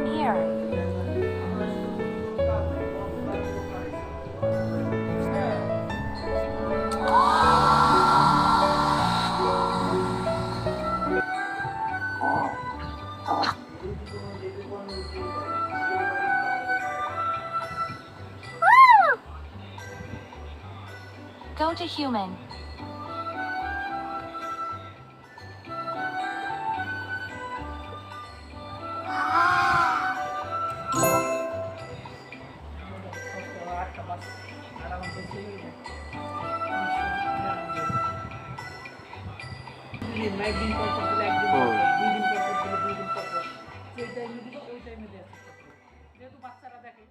Come here. Go to human. একদিন পর পর দিলে একদিন পর পর, 2 দিন পর পর দিলে 2 দিন পর পর। যেই টাইমে দিবে ওই টাইমে দেওয়ার চেষ্টা করবে। যেহেতু বাচ্চারা দেখে